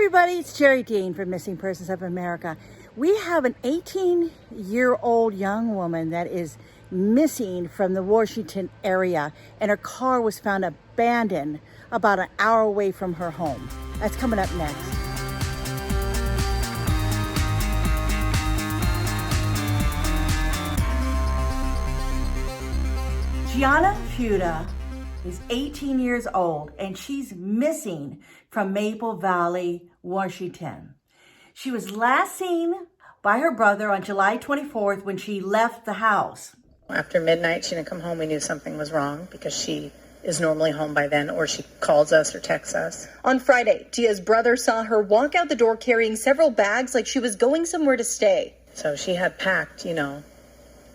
everybody, it's Jerrie from Missing Persons of America. We have an 18-year-old young woman that is missing from the Washington area, and her car was found abandoned about an hour away from her home. That's coming up next. Gia Fuga is 18 years old, and she's missing from Maple Valley, Washington. She was last seen by her brother on July 24th when she left the house. After midnight, she didn't come home. We knew something was wrong because she is normally home by then, or she calls us or texts us. On Friday, Gia's brother saw her walk out the door carrying several bags like she was going somewhere to stay. So she had packed,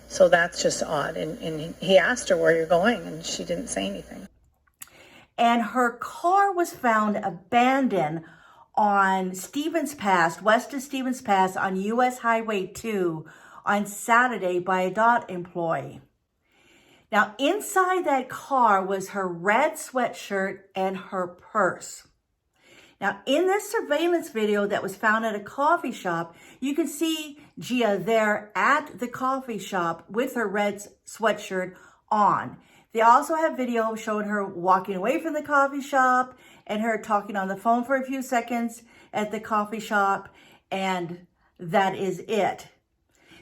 So that's just odd. And he asked her where you're going, and she didn't say anything. And her car was found abandoned on Stevens Pass, west of Stevens Pass on US Highway 2 on Saturday by a DOT employee. Now, inside that car was her red sweatshirt and her purse. Now, in this surveillance video that was found at a coffee shop, you can see Gia there at the coffee shop with her red sweatshirt on. They also have video showing her walking away from the coffee shop and her talking on the phone for a few seconds at the coffee shop, and that is it.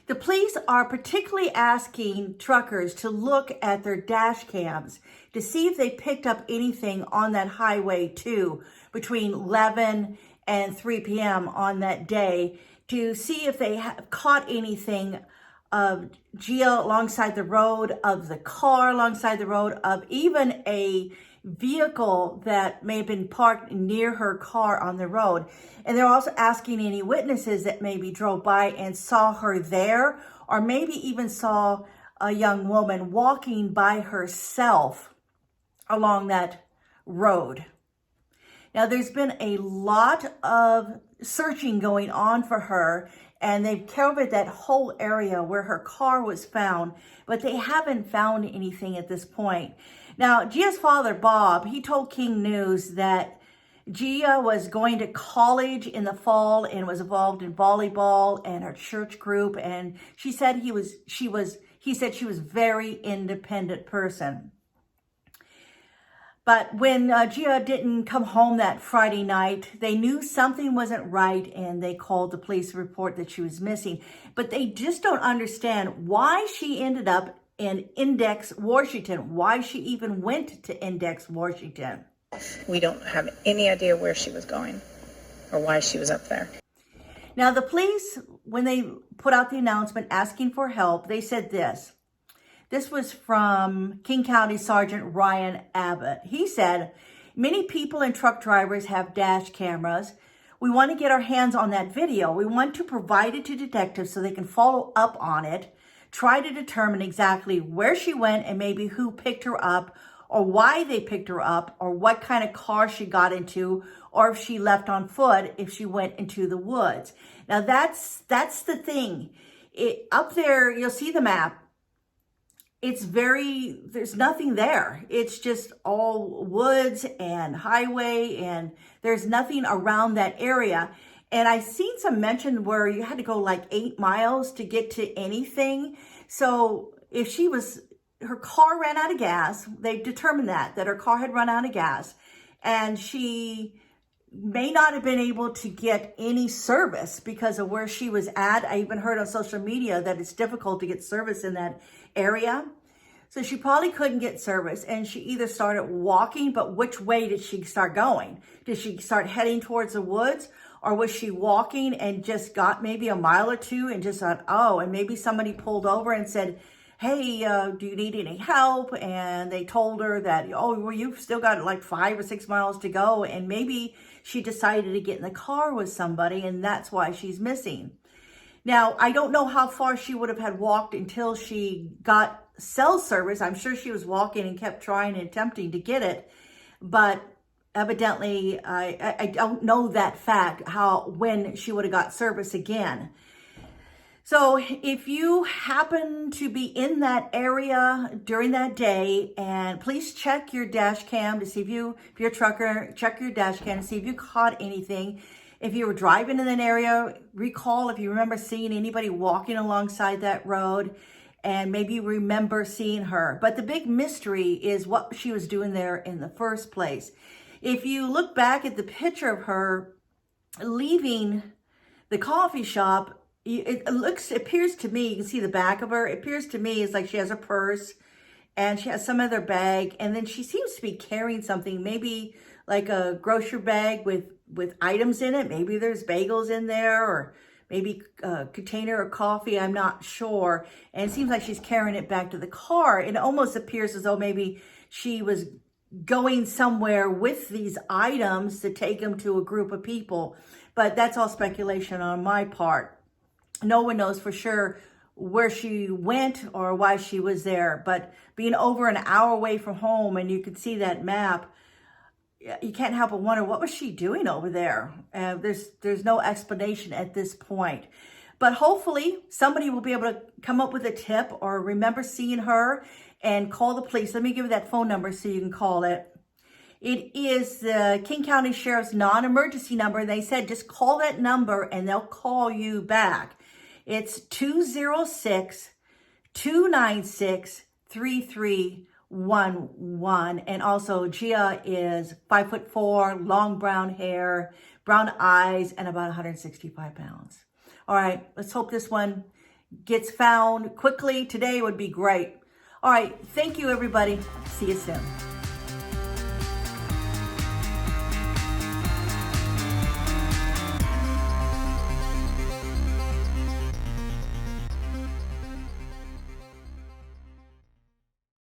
The police are particularly asking truckers to look at their dash cams to see if they picked up anything on that highway too between 11 and 3 p.m. on that day to see if they have caught anything of Gia alongside the road, of the car alongside the road, of even a vehicle that may have been parked near her car on the road. And they're also asking any witnesses that maybe drove by and saw her there, or maybe even saw a young woman walking by herself along that road. Now, there's been a lot of searching going on for her, and they've covered that whole area where her car was found, but they haven't found anything at this point. Now, Gia's father, Bob, he told King News that Gia was going to college in the fall and was involved in volleyball and her church group, and he said she was a very independent person. But when Gia didn't come home that Friday night, they knew something wasn't right, and they called the police to report that she was missing. But they just don't understand why she ended up in Index, Washington, why she even went to Index, Washington. We don't have any idea where she was going or why she was up there. Now, the police, when they put out the announcement asking for help, they said this. This was from King County Sergeant Ryan Abbott. He said, many people and truck drivers have dash cameras. We want to get our hands on that video. We want to provide it to detectives so they can follow up on it, try to determine exactly where she went and maybe who picked her up, or why they picked her up, or what kind of car she got into, or if she left on foot, if she went into the woods. Now, that's the thing. Up there, you'll see the map. There's nothing there. It's just all woods and highway, and there's nothing around that area. And I seen some mention where you had to go like 8 miles to get to anything. So if her car ran out of gas, they determined that her car had run out of gas, and she may not have been able to get any service because of where she was at. I even heard on social media that it's difficult to get service in that area. So she probably couldn't get service, and she either started walking, but which way did she start going? Did she start heading towards the woods, or was she walking and just got maybe a mile or two and just thought, oh, and maybe somebody pulled over and said, hey, do you need any help? And they told her that, oh, well, you've still got like 5 or 6 miles to go. And maybe she decided to get in the car with somebody, and that's why she's missing. Now, I don't know how far she would have had walked until she got cell service. I'm sure she was walking and kept trying and attempting to get it, but evidently, I don't know that fact, when she would have got service again. So if you happen to be in that area during that day, and please check your dash cam to see if you're a trucker, check your dash cam to see if you caught anything. If you were driving in an area, recall if you remember seeing anybody walking alongside that road, and maybe you remember seeing her. But the big mystery is what she was doing there in the first place. If you look back at the picture of her leaving the coffee shop, it appears to me, you can see the back of her, it appears to me it's like she has a purse and she has some other bag, and then she seems to be carrying something, maybe like a grocery bag with items in it. Maybe there's bagels in there, or maybe a container of coffee, I'm not sure. And it seems like she's carrying it back to the car. It almost appears as though maybe she was going somewhere with these items to take them to a group of people. But that's all speculation on my part. No one knows for sure where she went or why she was there. But being over an hour away from home, and you could see that map, you can't help but wonder, what was she doing over there? There's no explanation at this point. But hopefully somebody will be able to come up with a tip or remember seeing her and call the police. Let me give you that phone number so you can call it. It is the King County Sheriff's non-emergency number. They said just call that number and they'll call you back. It's 206-296-3311. And also Gia is 5'4", long brown hair, brown eyes, and about 165 pounds. All right, let's hope this one gets found quickly. Today would be great. All right, thank you, everybody. See you soon.